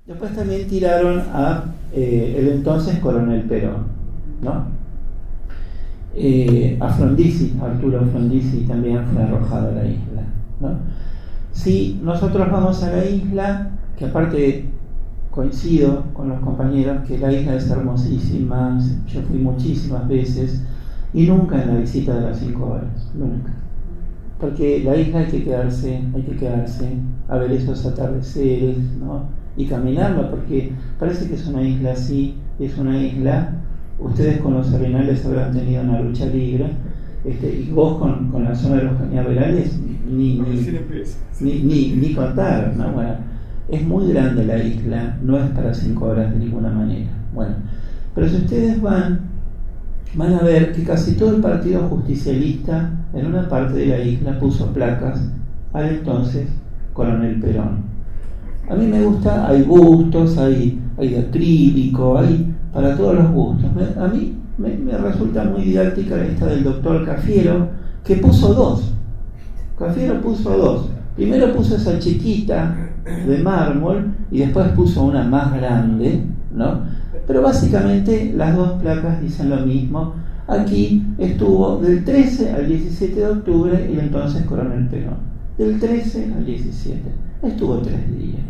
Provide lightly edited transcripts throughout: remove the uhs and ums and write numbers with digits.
Después también tiraron a el entonces coronel Perón, ¿no? A Frondizi, Arturo Frondizi también fue arrojado a la isla, ¿no? Si nosotros vamos a la isla, que aparte coincido con los compañeros que la isla es hermosísima, yo fui muchísimas veces y nunca en la visita de las 5 horas, nunca. Porque la isla hay que quedarse a ver esos atardeceres, ¿no? Y caminarla, porque parece que es una isla así, es una isla, ustedes con los arenales habrán tenido una lucha libre, y vos con la zona de los cañaverales ni contar, ¿no? Bueno, es muy grande la isla, no es para 5 horas de ninguna manera. Bueno, pero si ustedes van a ver que casi todo el partido justicialista en una parte de la isla puso placas al entonces coronel Perón. A mí me gusta, hay bustos, hay de acrílico, hay para todos los gustos. A mí me resulta muy didáctica esta del doctor Cafiero, que puso 2. Cafiero puso 2. Primero puso esa chiquita de mármol y después puso una más grande, ¿no? Pero básicamente las 2 placas dicen lo mismo. Aquí estuvo del 13 al 17 de octubre el entonces coronel Perón. Del 13 al 17. Estuvo 3 días.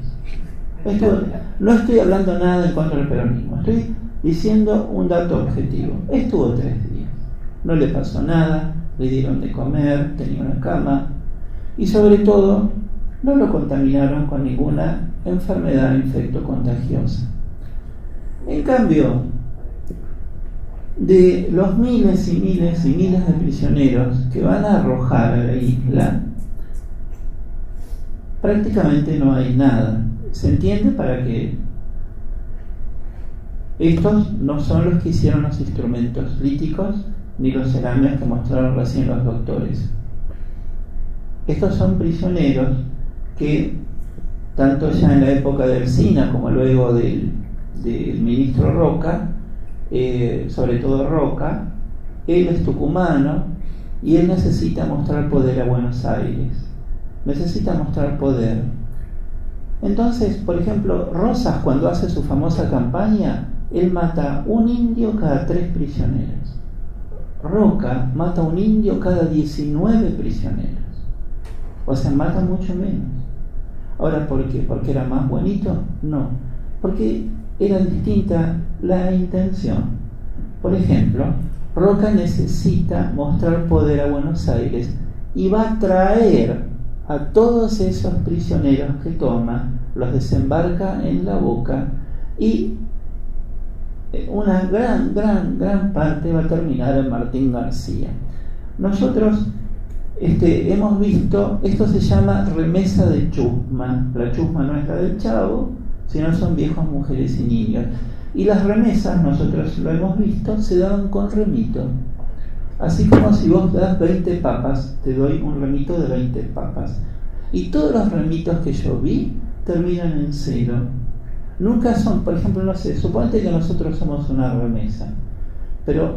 No estoy hablando nada en contra del peronismo. Estoy diciendo un dato objetivo. Estuvo 3 días. No le pasó nada. Le dieron de comer, tenía una cama. Y sobre todo, no lo contaminaron con ninguna enfermedad infectocontagiosa. En cambio, de los miles y miles y miles de prisioneros que van a arrojar a la isla, prácticamente no hay nada. ¿Se entiende? Para que estos no son los que hicieron los instrumentos líticos ni los cerámicos que mostraron recién los doctores. Estos son prisioneros que, tanto ya en la época de Ercina como luego del ministro Roca, sobre todo Roca, él es tucumano y él necesita mostrar poder a Buenos Aires, necesita mostrar poder. Entonces, por ejemplo, Rosas, cuando hace su famosa campaña, él mata un indio cada 3 prisioneros. Roca mata un indio cada 19 prisioneros. O sea, mata mucho menos. Ahora, ¿por qué? ¿Porque era más bonito? No, porque era distinta la intención. Por ejemplo, Roca necesita mostrar poder a Buenos Aires y va a traer a todos esos prisioneros que toma, los desembarca en La Boca y una gran parte va a terminar en Martín García. Nosotros hemos visto, esto se llama remesa de chusma. La chusma no es la del Chavo, sino son viejos, mujeres y niños. Y las remesas, nosotros lo hemos visto, se daban con remito. Así como si vos das 20 papas, te doy un remito de 20 papas. Y todos los remitos que yo vi terminan en 0. Nunca son, por ejemplo, no sé, suponete que nosotros somos una remesa. Pero,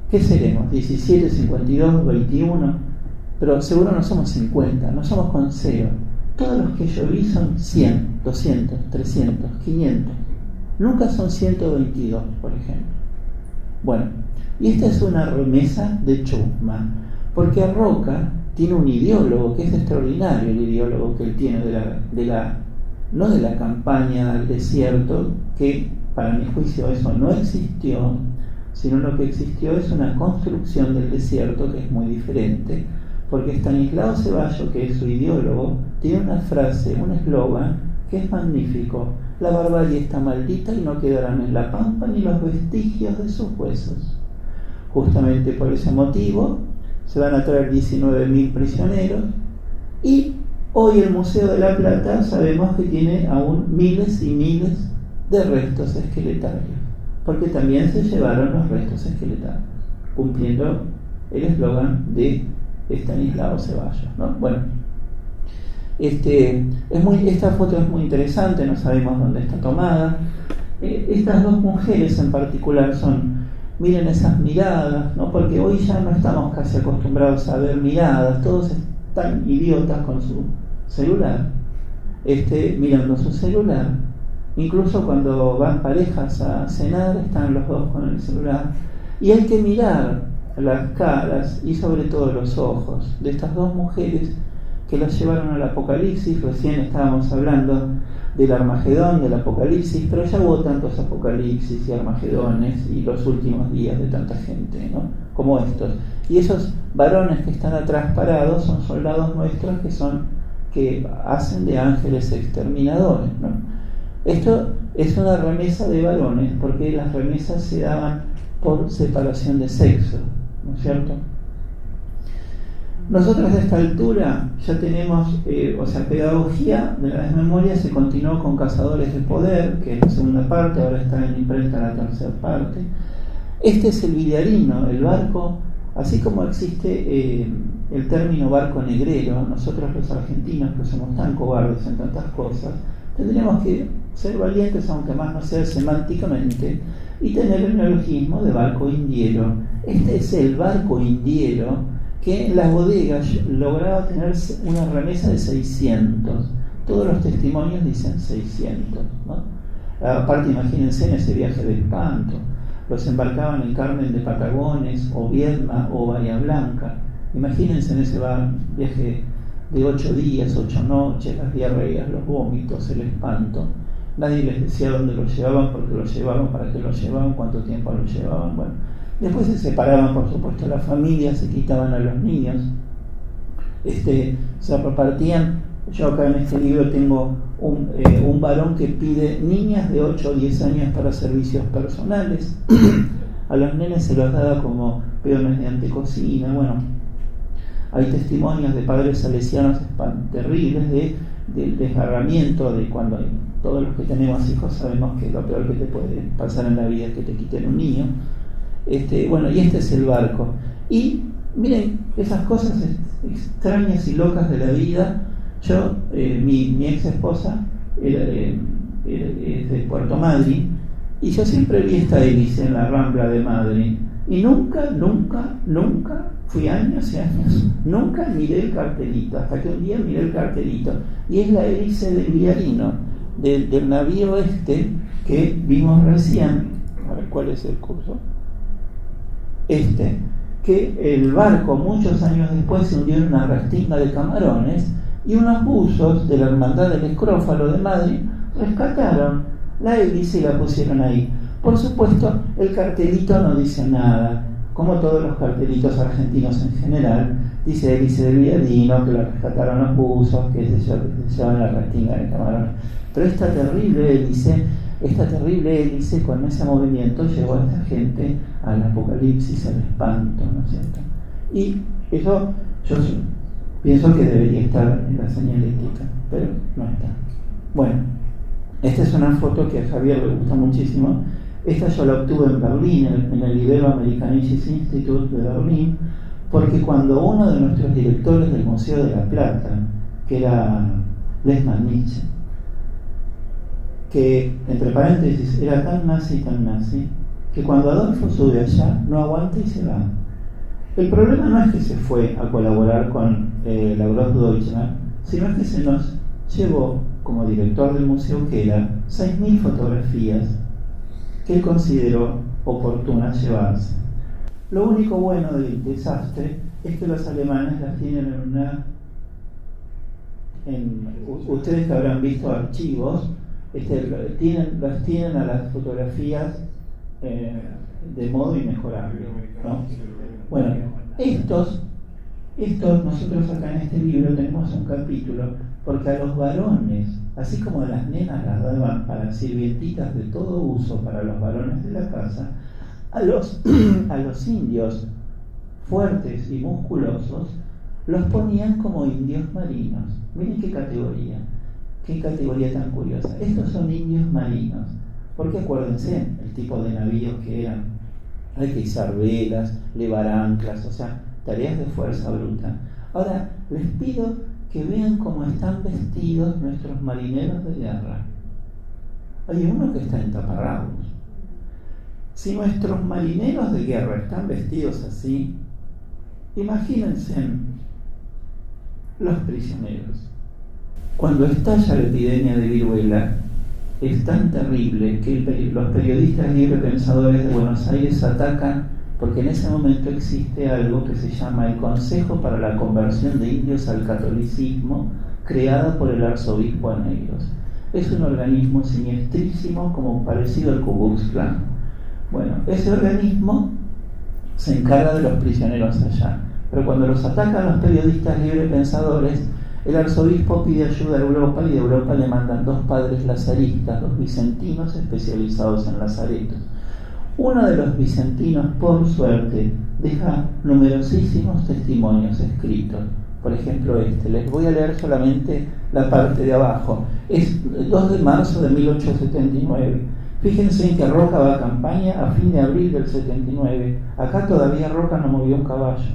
¿qué seremos? 17, 52, 21. Pero seguro no somos 50, no somos con 0. Todos los que yo vi son 100, 200, 300, 500. Nunca son 122, por ejemplo. Bueno, y esta es una remesa de chusma, porque Roca tiene un ideólogo que es extraordinario, el ideólogo que él tiene no de la campaña al desierto, que para mi juicio eso no existió, sino lo que existió es una construcción del desierto que es muy diferente, porque Estanislao Ceballos, que es su ideólogo, tiene una frase, un eslogan que es magnífico: la barbarie está maldita y no quedarán en la pampa ni los vestigios de sus huesos. Justamente por ese motivo se van a traer 19.000 prisioneros y hoy el Museo de la Plata sabemos que tiene aún miles y miles de restos esqueletarios, porque también se llevaron los restos esqueletarios, cumpliendo el eslogan de Estanislao Ceballos, ¿no? Bueno, esta foto es muy interesante, no sabemos dónde está tomada. Estas 2 mujeres en particular miren esas miradas, ¿no? Porque hoy ya no estamos casi acostumbrados a ver miradas, todos están idiotas con su celular, mirando su celular. Incluso cuando van parejas a cenar, están los dos con el celular. Y hay que mirar las caras y sobre todo los ojos de estas dos mujeres que los llevaron al Apocalipsis. Recién estábamos hablando del Armagedón, del Apocalipsis, pero ya hubo tantos Apocalipsis y Armagedones y los últimos días de tanta gente, ¿no? Como estos. Y esos varones que están atrás parados son soldados nuestros que hacen de ángeles exterminadores, ¿no? Esto es una remesa de varones, porque las remesas se daban por separación de sexo, ¿no es cierto? Nosotros a esta altura ya tenemos, pedagogía de la desmemoria se continuó con Cazadores de Poder, que es la segunda parte, ahora está en imprenta la tercera parte. Este es el Villarino, el barco, así como existe el término barco negrero. Nosotros los argentinos, que somos tan cobardes en tantas cosas, tendríamos que ser valientes, aunque más no sea semánticamente, y tener el neologismo de barco indiero. Este es el barco indiero que en las bodegas lograba tener una remesa de 600. Todos los testimonios dicen 600, ¿no? Aparte, imagínense en ese viaje de espanto. Los embarcaban en Carmen de Patagones, o Viedma, o Bahía Blanca. Imagínense en ese viaje de 8 días, 8 noches, las diarreas, los vómitos, el espanto. Nadie les decía dónde los llevaban, porque los llevaban, para qué los llevaban, cuánto tiempo los llevaban. Bueno, después se separaban, por supuesto, las familias, se quitaban a los niños, se repartían. Yo acá en este libro tengo un varón que pide niñas de 8 o 10 años para servicios personales. A los nenes se los daba como peones de antecocina. Bueno, hay testimonios de padres salesianos terribles del desgarramiento, de cuando todos los que tenemos hijos sabemos que lo peor que te puede pasar en la vida es que te quiten un niño. Y este es el barco. Y miren esas cosas extrañas y locas de la vida. Yo, mi ex esposa era de Puerto Madryn, y yo siempre vi esta hélice en la Rambla de Madrid, y nunca fui años y años, nunca miré el cartelito, hasta que un día miré el cartelito, y es la hélice del Villarino, del navío que vimos recién. A ver, ¿cuál es el curso? Que el barco muchos años después se hundió en una restinga de camarones, y unos buzos de la Hermandad del Escrófalo de Madrid rescataron la hélice y la pusieron ahí. Por supuesto, el cartelito no dice nada, como todos los cartelitos argentinos en general. Dice hélice del Villarino, que la rescataron los buzos, que se llevan la restinga de camarones. Pero esta terrible hélice con ese movimiento llevó a esta gente al apocalipsis, al espanto, ¿no es cierto? Y eso yo pienso que debería estar en la señalética, pero no está. Bueno, esta es una foto que a Javier le gusta muchísimo. Esta yo la obtuve en Berlín, en el Ibero-Amerikanisches Institut de Berlín, porque cuando uno de nuestros directores del Museo de la Plata, que era Lehmann Nietzsche, que entre paréntesis era tan nazi, que cuando Adolfo sube allá no aguanta y se va. El problema no es que se fue a colaborar con la Großdeutschland, sino es que se nos llevó como director del museo, que era 6.000 fotografías que él consideró oportunas llevarse. Lo único bueno del desastre es que los alemanes las tienen ustedes que habrán visto archivos, las tienen a las fotografías de modo inmejorable, ¿no? Bueno, estos nosotros acá en este libro tenemos un capítulo, porque a los varones, así como a las nenas las daban para sirvientitas de todo uso para los varones de la casa, a los indios fuertes y musculosos los ponían como indios marinos. Miren qué categoría tan curiosa. Estos son indios marinos, porque acuérdense el tipo de navíos que eran. Hay que izar velas, levar anclas, o sea, tareas de fuerza bruta. Ahora, les pido que vean cómo están vestidos nuestros marineros de guerra. Hay uno que está en taparrabos. Si nuestros marineros de guerra están vestidos así, imagínense los prisioneros. Cuando estalla la epidemia de viruela, es tan terrible que los periodistas librepensadores de Buenos Aires atacan porque en ese momento existe algo que se llama el Consejo para la Conversión de Indios al Catolicismo, creada por el arzobispo Aneiros. Es un organismo siniestrísimo, como parecido al Ku Klux Klan. Bueno, ese organismo se encarga de los prisioneros allá, pero cuando los atacan los periodistas librepensadores, el arzobispo pide ayuda a Europa y de Europa le mandan 2 padres lazaristas, 2 vicentinos especializados en lazaretos. Uno de los vicentinos, por suerte, deja numerosísimos testimonios escritos. Por ejemplo, les voy a leer solamente la parte de abajo. Es 2 de marzo de 1879. Fíjense en que Roca va a campaña a fin de abril del 79. Acá todavía Roca no movió un caballo.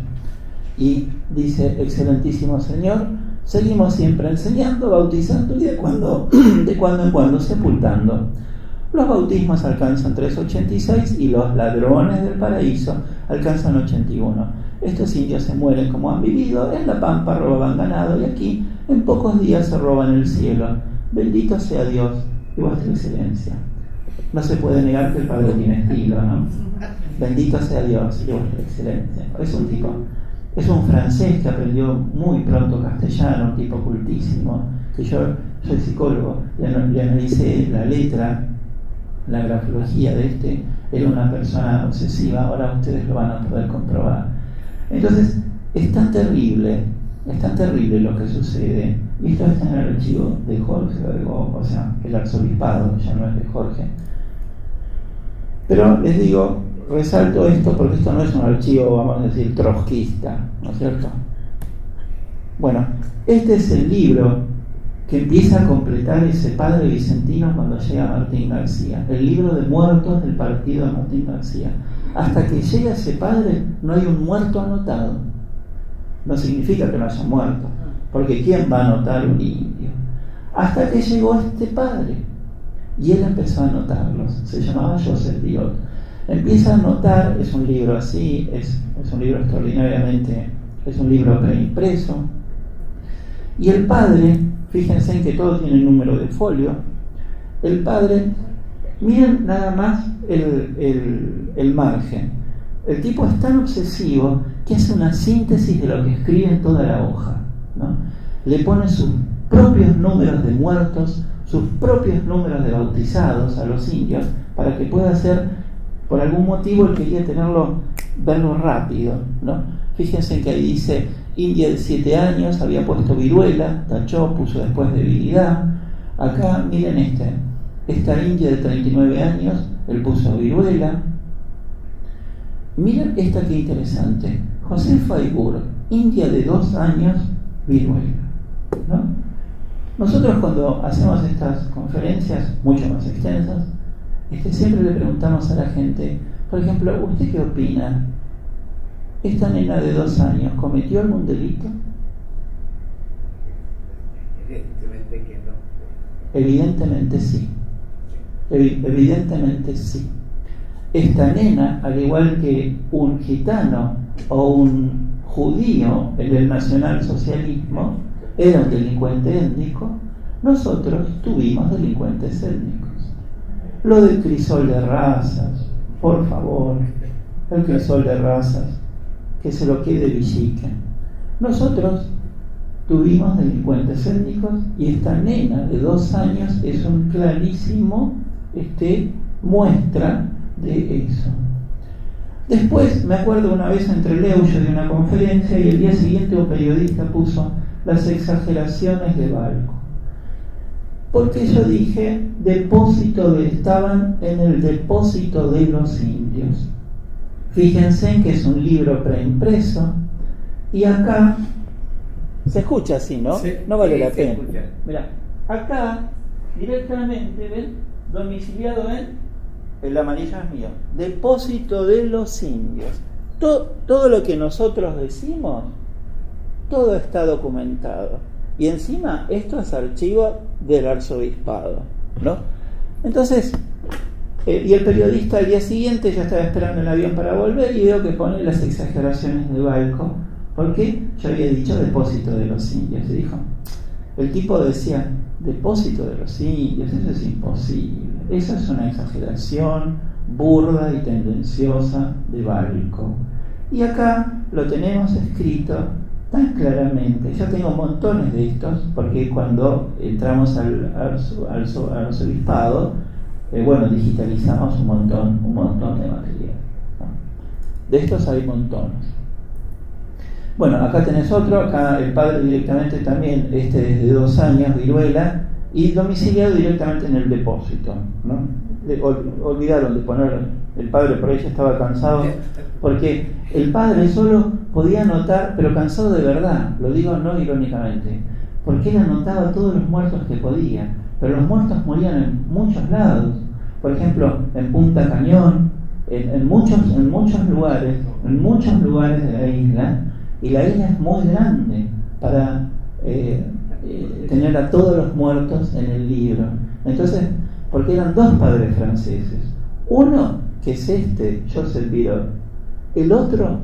Y dice: excelentísimo señor, seguimos siempre enseñando, bautizando y de cuando en cuando sepultando. Los bautismos alcanzan 386 y los ladrones del paraíso alcanzan 81. Estos indios se mueren como han vivido, en la pampa robaban ganado y aquí en pocos días se roban el cielo. Bendito sea Dios y vuestra excelencia. No se puede negar que el padre tiene estilo, ¿no? Bendito sea Dios y vuestra excelencia. Es un francés que aprendió muy pronto castellano, un tipo cultísimo, que yo soy psicólogo y analicé la letra, la grafología de era una persona obsesiva, ahora ustedes lo van a poder comprobar. Entonces, es tan terrible lo que sucede, y esto está en el archivo de Jorge, o sea, el arzobispado, ya no es de Jorge. Pero les digo, resalto esto porque esto no es un archivo, vamos a decir, trotskista, ¿no es cierto? Bueno, este es el libro que empieza a completar ese padre vicentino cuando llega Martín García, el libro de muertos del partido de Martín García. Hasta que llega ese padre no hay un muerto anotado. No significa que no haya muerto, porque ¿quién va a anotar un indio? Hasta que llegó este padre y él empezó a anotarlos. Se llamaba Joseph Diot. Empieza a anotar, es un libro así, es un libro extraordinariamente, es un libro preimpreso. Y el padre, fíjense en que todo tiene número de folio. El padre, miren nada más el margen. El tipo es tan obsesivo que hace una síntesis de lo que escribe en toda la hoja, ¿no? Le pone sus propios números de muertos, sus propios números de bautizados a los indios, para que pueda hacer, por algún motivo él quería verlo rápido, ¿no? Fíjense que ahí dice India de 7 años, había puesto viruela, tachó, puso después debilidad. Acá miren esta India de 39 años, él puso viruela. Miren esta que interesante, Josefa Aigur, India de 2 años, viruela, ¿no? Nosotros cuando hacemos estas conferencias mucho más extensas, siempre le preguntamos a la gente, por ejemplo, ¿usted qué opina? ¿Esta nena de 2 años cometió algún delito? Evidentemente que no. Evidentemente sí. Evidentemente sí. Esta nena, al igual que un gitano o un judío en el nacionalsocialismo, era un delincuente étnico. Nosotros tuvimos delincuentes étnicos. Lo del crisol de razas, por favor, el crisol de razas, que se lo quede Villique. Nosotros tuvimos delincuentes étnicos y esta nena de 2 años es un clarísimo muestra de eso. Después me acuerdo una vez entre Leuyo de una conferencia y el día siguiente un periodista puso las exageraciones de Balco, porque yo dije estaban en el depósito de los indios. Fíjense que es un libro preimpreso y acá se escucha así, ¿no? Sí, no vale la pena. Mirá, acá directamente, ¿ven? Domiciliado el amarillo es mío. Depósito de los indios. Todo lo que nosotros decimos, todo está documentado. Y encima esto es archivo del arzobispado, ¿no? Entonces, y el periodista al día siguiente ya estaba esperando el avión para volver y veo que pone las exageraciones de Balco, porque yo había dicho depósito de los indios. Y dijo, el tipo decía, depósito de los indios, eso es imposible, esa es una exageración burda y tendenciosa de Bálco. Y acá lo tenemos escrito tan claramente. Yo tengo montones de estos, porque cuando entramos al arzobispado, digitalizamos un montón de material, ¿no? De estos hay montones. Bueno, acá tenés otro, acá el padre directamente también, desde 2 años, viruela, y domiciliado directamente en el depósito, ¿no? Olvidaron de poner, el padre por ahí ya estaba cansado, porque el padre solo podía anotar, pero cansado de verdad, lo digo no irónicamente, porque él anotaba todos los muertos que podía, pero los muertos morían en muchos lados, por ejemplo, en Punta Cañón, en muchos lugares de la isla, y la isla es muy grande para tener a todos los muertos en el libro. Entonces, porque eran 2 padres franceses, uno que es Joseph Virot, el otro,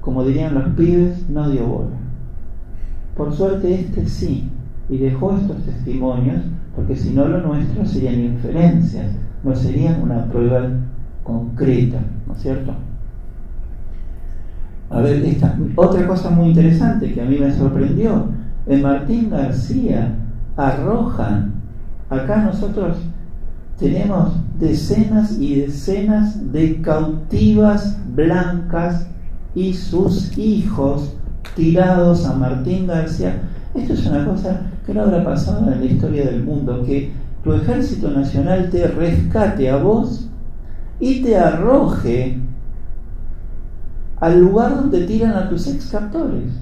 como dirían los pibes, no dio bola. Por suerte sí, y dejó estos testimonios, porque si no lo nuestro serían inferencias, no serían una prueba concreta, ¿no es cierto? A ver, otra cosa muy interesante que a mí me sorprendió, en Martín García arrojan, acá nosotros tenemos decenas y decenas de cautivas blancas y sus hijos tirados a Martín García. Esto es una cosa que no habrá pasado en la historia del mundo, que tu ejército nacional te rescate a vos y te arroje al lugar donde tiran a tus ex captores.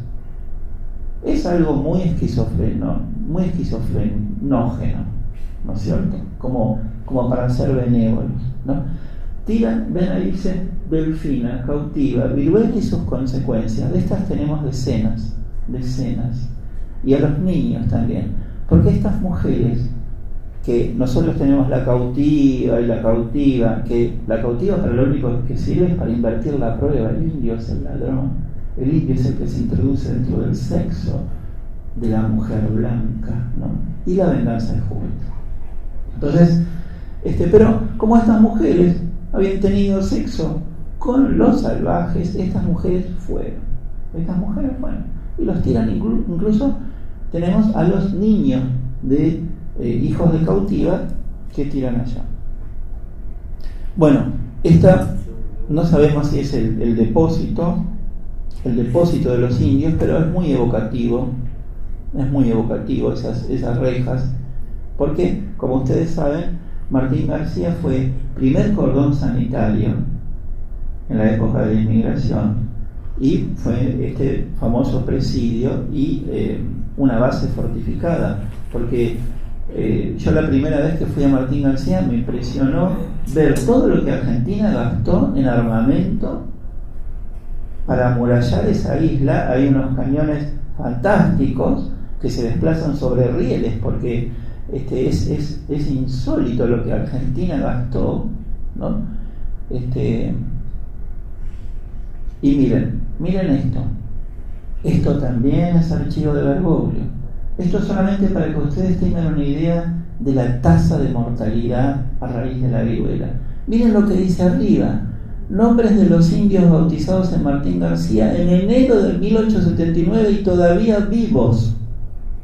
Es algo muy esquizofrenógeno, ¿no es cierto? Como para ser benévolos, ¿no? Tiran, ven ahí dice Delfina, cautiva, viruela y sus consecuencias. De estas tenemos decenas, y a los niños también, porque estas mujeres, que nosotros tenemos la cautiva y la cautiva, que la cautiva para lo único que sirve es para invertir la prueba. El indio es el ladrón, el indio es el que se introduce dentro del sexo de la mujer blanca, ¿no? Y la venganza es justa. Entonces, pero como estas mujeres habían tenido sexo con los salvajes, estas mujeres fueron, y los tiran. Incluso tenemos a los niños de hijos de cautiva que tiran allá. Bueno, esta no sabemos si es el depósito de los indios, pero es muy evocativo esas rejas, porque como ustedes saben, Martín García fue primer cordón sanitario en la época de la inmigración, y fue este famoso presidio y una base fortificada, porque yo la primera vez que fui a Martín García me impresionó ver todo lo que Argentina gastó en armamento para amurallar esa isla. Hay unos cañones fantásticos que se desplazan sobre rieles, porque es insólito lo que Argentina gastó, ¿no? Y miren esto también es archivo de Bergoglio. Esto solamente para que ustedes tengan una idea de la tasa de mortalidad a raíz de la viruela. Miren lo que dice arriba: nombres de los indios bautizados en Martín García en enero de 1879 y todavía vivos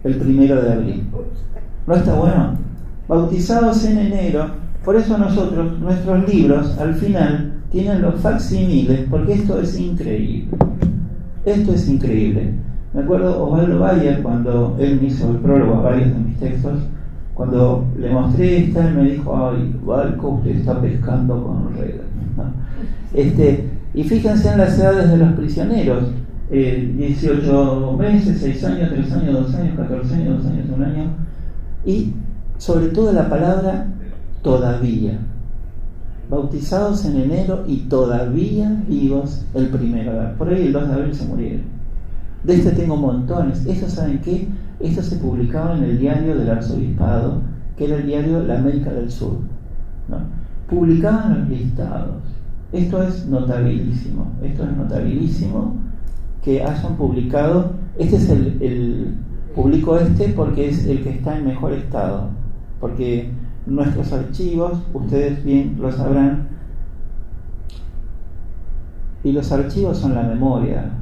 el 1 de abril. ¿No está bueno? Bautizados en enero. Por eso nuestros libros al final tienen los facsimiles, porque esto es increíble. Me acuerdo Osvaldo Bayer, cuando él me hizo el prólogo a varios de mis textos, cuando le mostré esta, él me dijo: ay, Balco, usted está pescando con redes, ¿no? Y fíjense en las edades de los prisioneros: 18 meses, 6 años, 3 años, 2 años, 14 años, 2 años, 1 año, y sobre todo la palabra todavía. Bautizados en enero y todavía vivos el 1 de abril. Por ahí el 2 de abril se murieron. De tengo montones. Esto, ¿saben qué? Esto se publicaba en el diario del arzobispado, que era el diario La América del Sur, ¿no? Publicaban los listados. Esto es notabilísimo que hayan publicado. Este es publico este porque es el que está en mejor estado, porque nuestros archivos, ustedes bien lo sabrán, y los archivos son la memoria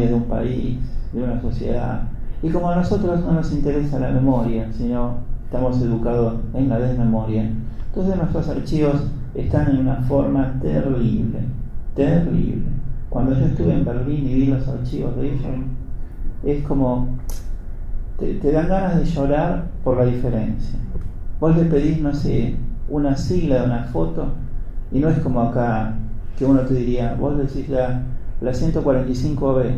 de un país, de una sociedad. Y como a nosotros no nos interesa la memoria, sino estamos educados en la desmemoria, entonces nuestros archivos están en una forma terrible. Cuando yo estuve en Berlín y vi los archivos de ellos, es como te dan ganas de llorar por la diferencia. Vos le pedís, no sé, una sigla de una foto y no es como acá que uno te diría, vos decís la 145B.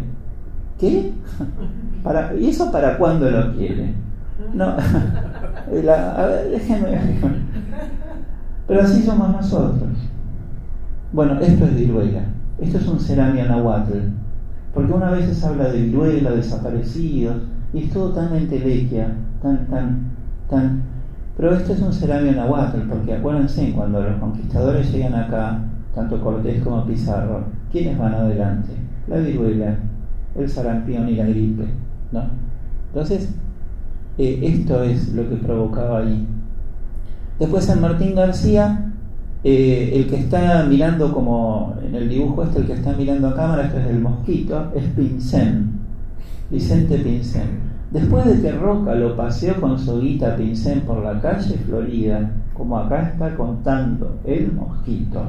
¿Qué? ¿Y eso para cuándo lo quiere? No, a ver, déjenme. Pero así somos nosotros. Bueno, esto es viruela. Esto es un ceramia nahuatl. Porque una vez se habla de viruela, desaparecidos, y es todo tan entelequia, tan. Pero esto es un ceramia nahuatl, porque acuérdense, cuando los conquistadores llegan acá, tanto Cortés como Pizarro, ¿quiénes van adelante? La viruela, el sarampión y la gripe, ¿no? Entonces, esto es lo que provocaba ahí. Después San Martín García, el que está mirando como en el dibujo el que está mirando a cámara, esto es el mosquito, es Pincén, Vicente Pincén. Después de que Roca lo paseó con su guita Pincén por la calle Florida, como acá está contando el mosquito,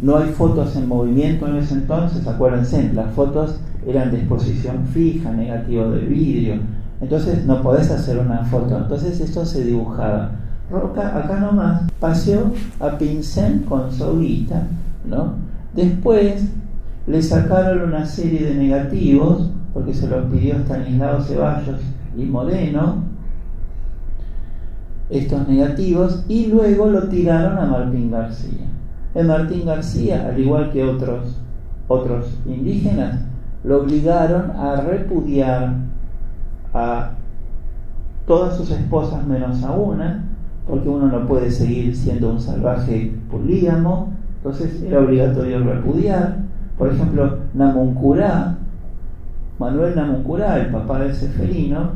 no hay fotos en movimiento en ese entonces, acuérdense, las fotos eran de exposición fija, negativo de vidrio, entonces no podés hacer una foto, entonces esto se dibujaba. Roca acá nomás paseó a Pincén con su guita, ¿no? Después le sacaron una serie de negativos, porque se los pidió Estanislao Ceballos y Moreno, estos negativos, y luego lo tiraron a Martín García. El Martín García, al igual que otros indígenas, lo obligaron a repudiar a todas sus esposas menos a una, porque uno no puede seguir siendo un salvaje polígamo, entonces era obligatorio repudiar. Por ejemplo, Namuncurá, Manuel Namuncurá, el papá del Ceferino,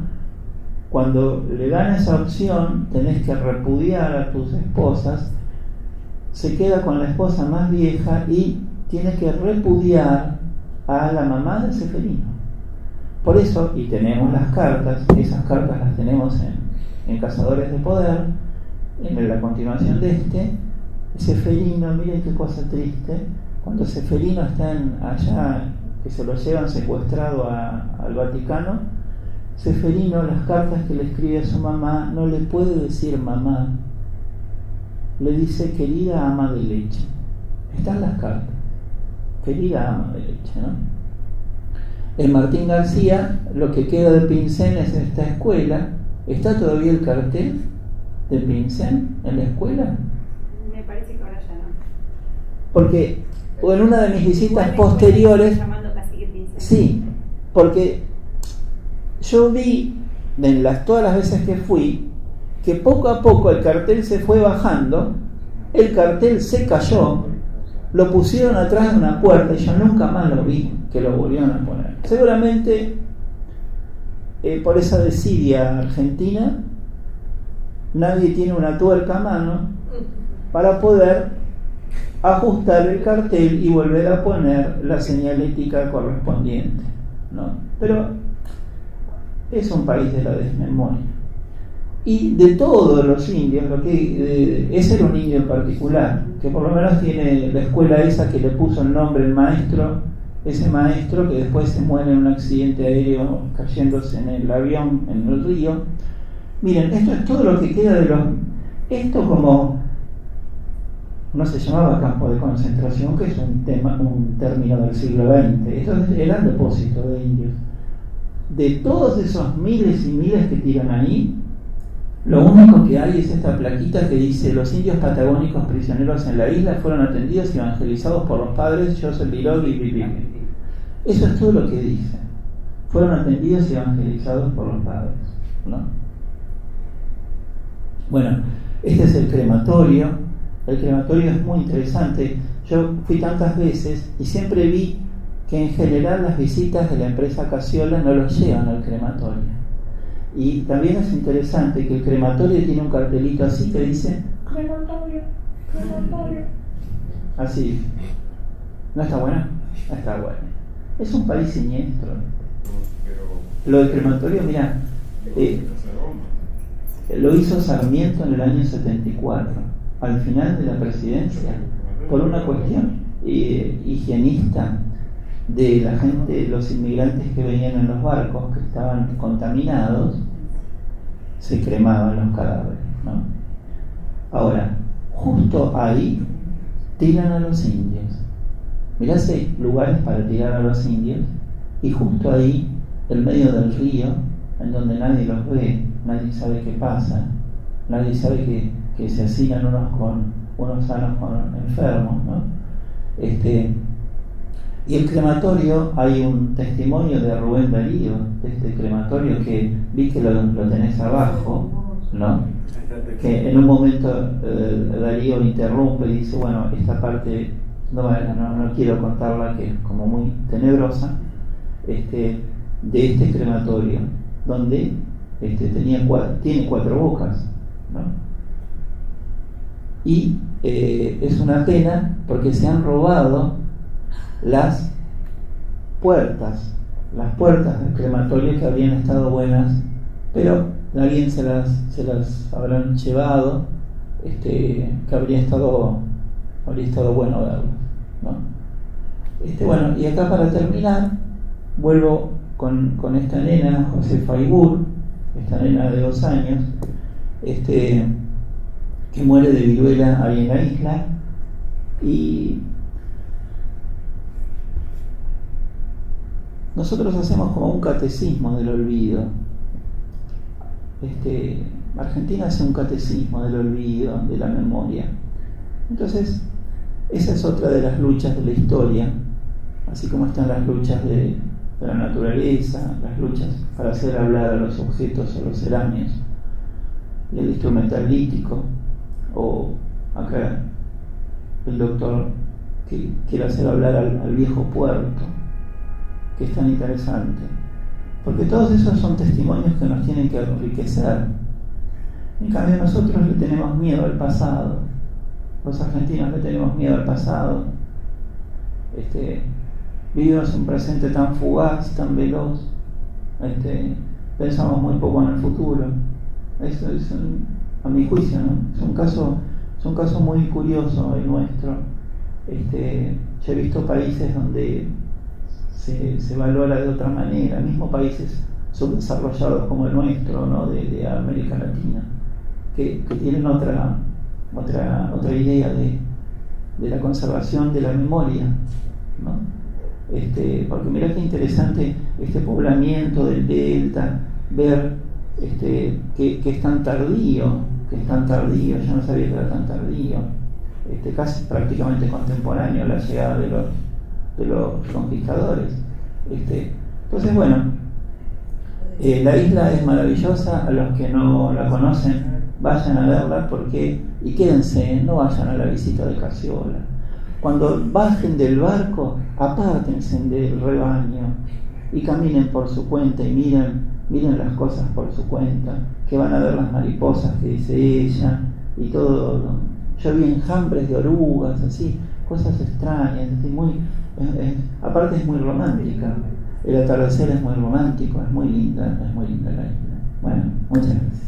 cuando le dan esa opción, tenés que repudiar a tus esposas, se queda con la esposa más vieja y tiene que repudiar a la mamá del Ceferino. Por eso, y tenemos las cartas, esas cartas las tenemos en Cazadores de Poder, en la continuación de Ceferino, miren qué cosa triste, cuando Ceferino está allá, que se lo llevan secuestrado al Vaticano, Ceferino, las cartas que le escribe a su mamá, no le puede decir mamá, le dice querida ama de leche. Están las cartas, querida ama de leche, ¿no? En Martín García, lo que queda de Pincén es esta escuela. ¿Está todavía el cartel de Pincén en la escuela? Me parece que ahora ya no. Porque en una de mis visitas posteriores, sí, porque yo vi todas las veces que fui que poco a poco el cartel se fue bajando, el cartel se cayó, lo pusieron atrás de una puerta y yo nunca más lo vi que lo volvieron a poner. Seguramente por esa desidia argentina nadie tiene una tuerca a mano para poder ajustar el cartel y volver a poner la señalética correspondiente, ¿no? Pero es un país de la desmemoria. Y de todos los indios, ese era un indio en particular, que por lo menos tiene la escuela esa que le puso el nombre el maestro, ese maestro que después se muere en un accidente aéreo cayéndose en el avión en el río. Miren, esto es todo lo que queda de esto como no se llamaba campo de concentración, que es un término del siglo XX, esto era el depósito de indios. De todos esos miles y miles que tiran ahí, lo único que hay es esta plaquita que dice: los indios patagónicos prisioneros en la isla fueron atendidos y evangelizados por los padres Joseph Lirog y Bibi. Eso es todo lo que dice. Fueron atendidos y evangelizados por los padres, ¿no? Bueno, este es el crematorio. El crematorio es muy interesante. Yo fui tantas veces y siempre vi que en general las visitas de la empresa Casiola no los llevan al crematorio. Y también es interesante que el crematorio tiene un cartelito así que dice crematorio, crematorio. Así. ¿No está bueno? No está bueno. Es un país siniestro. Lo del crematorio, mira, lo hizo Sarmiento en el año 74, al final de la presidencia, por una cuestión higienista de la gente, los inmigrantes que venían en los barcos que estaban contaminados, se cremaban los cadáveres, ¿no? Ahora, justo ahí tiran a los indios. Mirá si hay lugares para tirar a los indios, y justo ahí, en medio del río, en donde nadie los ve, nadie sabe qué pasa, nadie sabe que se hacinan unos sanos con enfermos, ¿no? Y el crematorio, hay un testimonio de Rubén Darío, de este crematorio, que vi que lo tenés abajo, ¿no? Que en un momento Darío interrumpe y dice, bueno, esta parte no quiero contarla, que es como muy tenebrosa, de este crematorio, donde tiene 4 bocas, ¿no? Y es una pena porque se han robado las puertas del crematorio, que habían estado buenas, pero alguien se las habrán llevado, que habría estado bueno verlo, ¿no? Bueno, y acá para terminar vuelvo con esta nena, Josefa Ibur, esta nena de 2 años, que muere de viruela ahí en la isla. Y nosotros hacemos como un catecismo del olvido. Argentina hace un catecismo del olvido, de la memoria. Entonces, esa es otra de las luchas de la historia, así como están las luchas de la naturaleza, las luchas para hacer hablar a los objetos, a los ceráneos, y el instrumental lítico, o acá el doctor que quiere hacer hablar al viejo puerto, que es tan interesante, porque todos esos son testimonios que nos tienen que enriquecer. En cambio, nosotros le tenemos miedo al pasado, los argentinos le tenemos miedo al pasado. Vivimos un presente tan fugaz, tan veloz, pensamos muy poco en el futuro. Eso es, a mi juicio, ¿no? Es un caso muy curioso el nuestro. Yo he visto países donde se valora de otra manera, mismos países subdesarrollados como el nuestro, ¿no? de América Latina, que tienen otra idea de la conservación de la memoria, ¿no? Porque mirá qué interesante este poblamiento del delta, ver que es tan tardío, yo no sabía que era tan tardío, casi prácticamente contemporáneo a la llegada de los conquistadores. Entonces, bueno, la isla es maravillosa. A los que no la conocen, vayan a verla, y quédense, no vayan a la visita de Casiola. Cuando bajen del barco, apártense del rebaño y caminen por su cuenta y miren las cosas por su cuenta, que van a ver las mariposas que dice ella y todo. Yo vi enjambres de orugas, así, cosas extrañas, así, aparte es muy romántica. El atardecer es muy romántico, es muy linda la isla. Bueno, muchas gracias.